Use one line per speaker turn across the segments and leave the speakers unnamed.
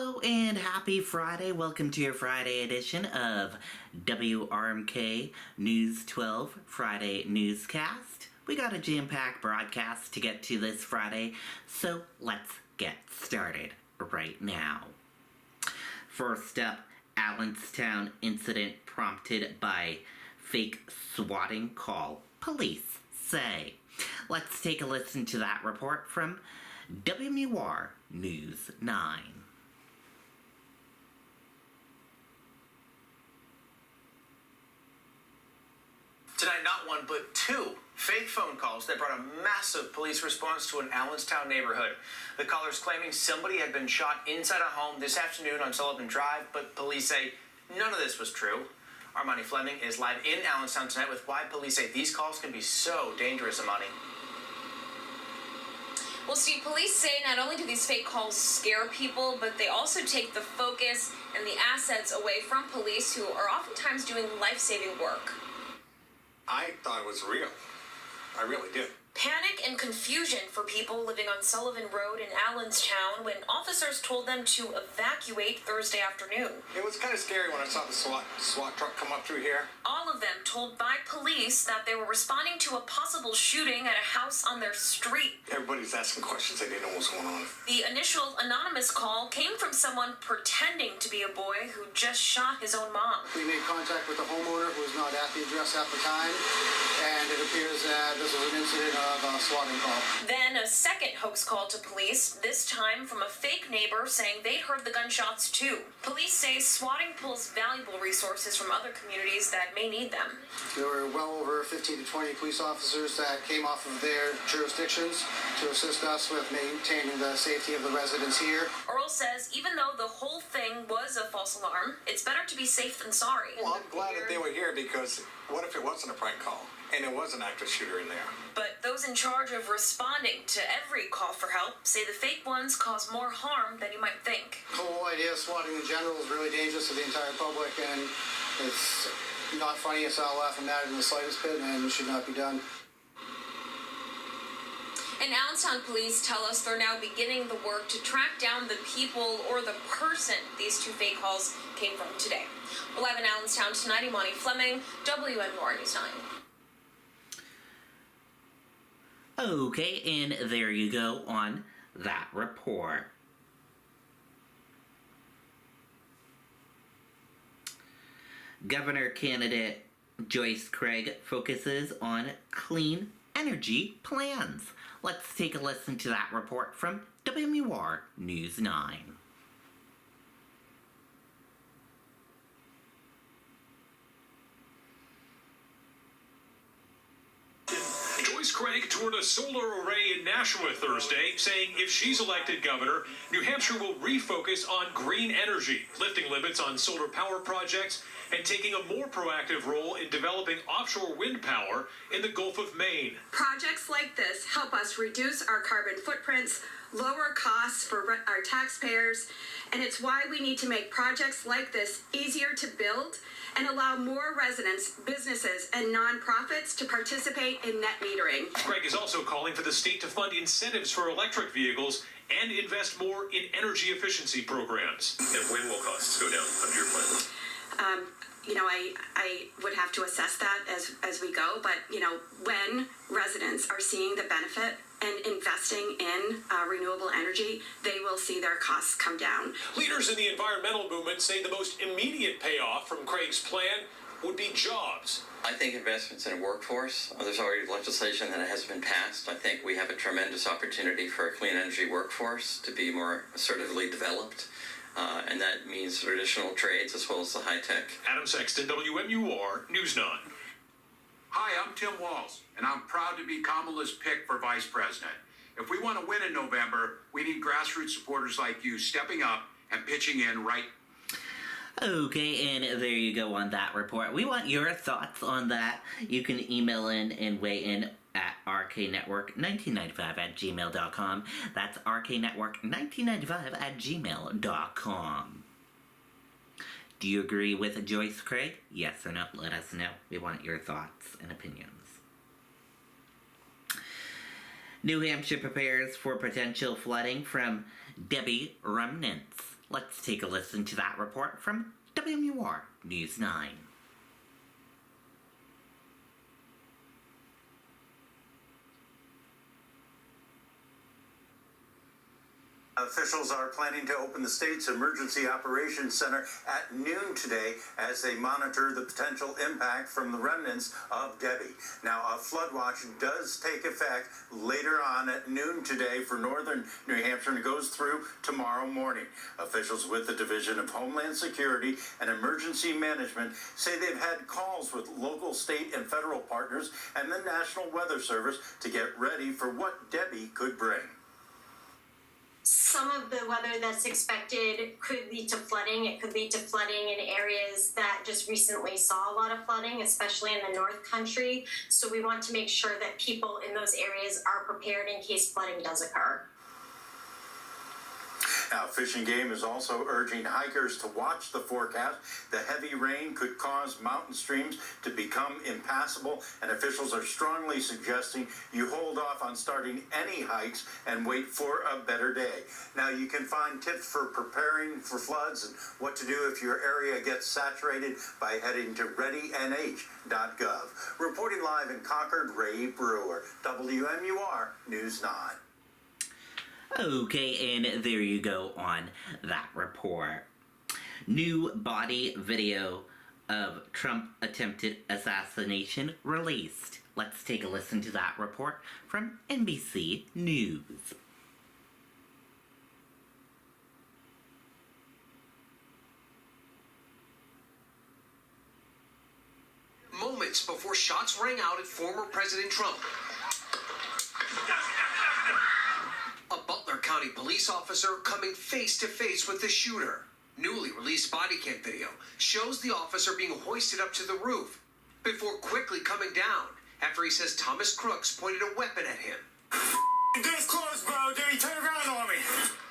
Hello and happy Friday. Welcome to your Friday edition of WRMK News 12 Friday Newscast. We got a jam-packed broadcast to get to this Friday, so let's get started right now. First up, Allenstown incident prompted by fake swatting call, police say. Let's take a listen to that report from WMUR News 9.
Tonight, not one, but two fake phone calls that brought a massive police response to an Allenstown neighborhood. The callers claiming somebody had been shot inside a home this afternoon on Sullivan Drive, but police say none of this was true. Armani Fleming is live in Allenstown tonight with why police say these calls can be so dangerous, Armani.
Well, Steve, police say not only do these fake calls scare people, but they also take the focus and the assets away from police who are oftentimes doing life-saving work.
I thought it was real. I really did.
Panic and confusion for people living on Sullivan Road in Allenstown when officers told them to evacuate Thursday afternoon.
It was kind of scary when I saw the SWAT truck come up through here.
All of them told by police that they were responding to a possible shooting at a house on their street.
Everybody's asking questions. They didn't know what was going on.
The initial anonymous call came from someone pretending to be a boy who just shot his own mom.
We made contact with the homeowner who was not at the address at the time, and it appears that this was an incident of a swatting call.
Then a second hoax call to police, this time from a fake neighbor saying they'd heard the gunshots too. Police say swatting pulls valuable resources from other communities that may need them.
There were well over 15 to 20 police officers that came off of their jurisdictions to assist us with maintaining the safety of the residents here.
Earl says even though the whole thing was a false alarm, it's better to be safe than sorry.
Well, I'm glad that they were here because what if it wasn't a prank call and it was an active shooter in there?
But those in charge of responding to every call for help say the fake ones cause more harm than you might think.
The whole idea of swatting in general is really dangerous to the entire public, and it's not funny. It's not laughing at it in the slightest bit, and should not be done.
And Allenstown police tell us they're now beginning the work to track down the people or the person these two fake calls came from today. We're live in Allenstown tonight. Imani Fleming, WMUR News 9.
Okay, and there you go on that report. Governor candidate Joyce Craig focuses on clean energy plans. Let's take a listen to that report from WMUR News 9.
Joyce Craig toured a solar array in Nashua Thursday, saying if she's elected governor, New Hampshire will refocus on green energy, lifting limits on solar power projects, and taking a more proactive role in developing offshore wind power in the Gulf of Maine.
Projects like this help us reduce our carbon footprints, lower costs for our taxpayers, and it's why we need to make projects like this easier to build and allow more residents, businesses, and nonprofits to participate in net metering.
Craig is also calling for the state to fund incentives for electric vehicles and invest more in energy efficiency programs. And when will costs go down under your plan?
I would have to assess that as we go, but, when residents are seeing the benefit and investing in renewable energy, they will see their costs come down.
Leaders in the environmental movement say the most immediate payoff from Craig's plan would be jobs.
I think investments in a workforce, there's already legislation that has been passed. I think we have a tremendous opportunity for a clean energy workforce to be more assertively developed. And that means traditional trades as well as the high tech.
Adam Sexton, WMUR News 9.
Hi, I'm Tim Walz, and I'm proud to be Kamala's pick for vice president. If we want to win in November, we need grassroots supporters like you stepping up and pitching in right.
Okay, and there you go on that report. We want your thoughts on that. You can email in and weigh in at rknetwork1995@gmail.com. That's rknetwork1995@gmail.com. Do you agree with Joyce Craig? Yes or no? Let us know. We want your thoughts and opinions. New Hampshire prepares for potential flooding from Debbie remnants. Let's take a listen to that report from WMUR News 9.
Officials are planning to open the state's Emergency Operations Center at noon today as they monitor the potential impact from the remnants of Debbie. Now, a flood watch does take effect later on at noon today for northern New Hampshire and goes through tomorrow morning. Officials with the Division of Homeland Security and Emergency Management say they've had calls with local, state, and federal partners and the National Weather Service to get ready for what Debbie could bring.
Some of the weather that's expected could lead to flooding. It could lead to flooding in areas that just recently saw a lot of flooding, especially in the North Country. So we want to make sure that people in those areas are prepared in case flooding does occur.
Now, Fish and Game is also urging hikers to watch the forecast. The heavy rain could cause mountain streams to become impassable, and officials are strongly suggesting you hold off on starting any hikes and wait for a better day. Now, you can find tips for preparing for floods and what to do if your area gets saturated by heading to readynh.gov. Reporting live in Concord, Ray Brewer, WMUR News 9.
Okay, and there you go on that report. New body video of Trump attempted assassination released. Let's take a listen to that report from NBC News.
Moments before shots rang out at former President Trump. A Butler County police officer coming face to face with the shooter. Newly released body cam video shows the officer being hoisted up to the roof before quickly coming down after he says Thomas Crooks pointed a weapon at him.
This close, bro. Dude, he turned around on me.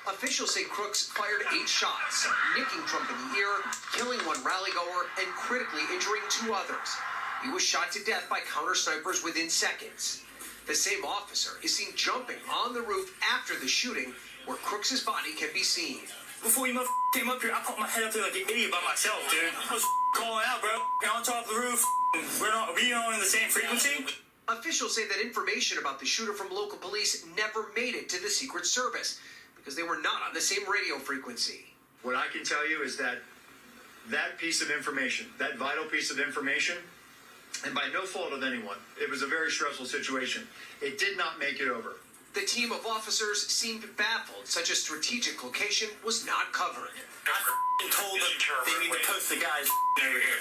Officials say Crooks fired 8 shots, nicking Trump in the ear, killing one rallygoer, and critically injuring 2 others. He was shot to death by counter snipers within seconds. The same officer is seen jumping on the roof after the shooting, where Crooks' body can be seen.
Before you came up here, I put my head up there like an idiot by myself, dude. I was calling out, bro. You're on top of the roof. Are we on the same frequency?
Officials say that information about the shooter from local police never made it to the Secret Service because they were not on the same radio frequency.
What I can tell you is that that piece of information, that vital piece of information, and by no fault of anyone, it was a very stressful situation. It did not make it over.
The team of officers seemed baffled such a strategic location was not covered.
I told them they need to post the guys over here.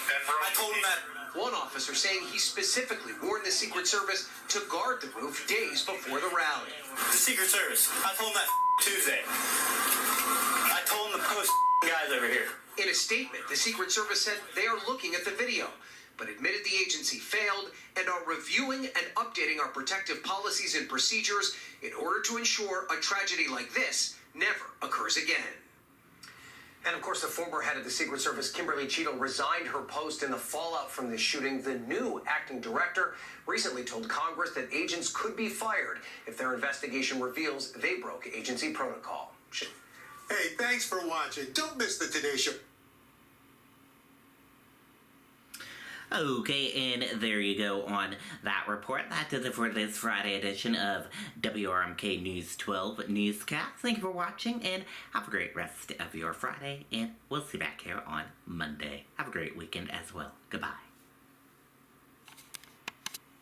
I told them that.
One officer saying he specifically warned the Secret Service to guard the roof days before the rally.
The Secret Service. I told them that Tuesday. I told them to post guys over here.
In a statement, the Secret Service said they are looking at the video, but admitted the agency failed and are reviewing and updating our protective policies and procedures in order to ensure a tragedy like this never occurs again.
And of course, the former head of the Secret Service, Kimberly Cheadle, resigned her post in the fallout from this shooting. The new acting director recently told Congress that agents could be fired if their investigation reveals they broke agency protocol.
Hey, thanks for watching. Don't miss the Today Show.
Okay, and there you go on that report. That does it for this Friday edition of WRMK News 12 Newscast. Thank you for watching, and have a great rest of your Friday, and we'll see you back here on Monday. Have a great weekend as well. Goodbye.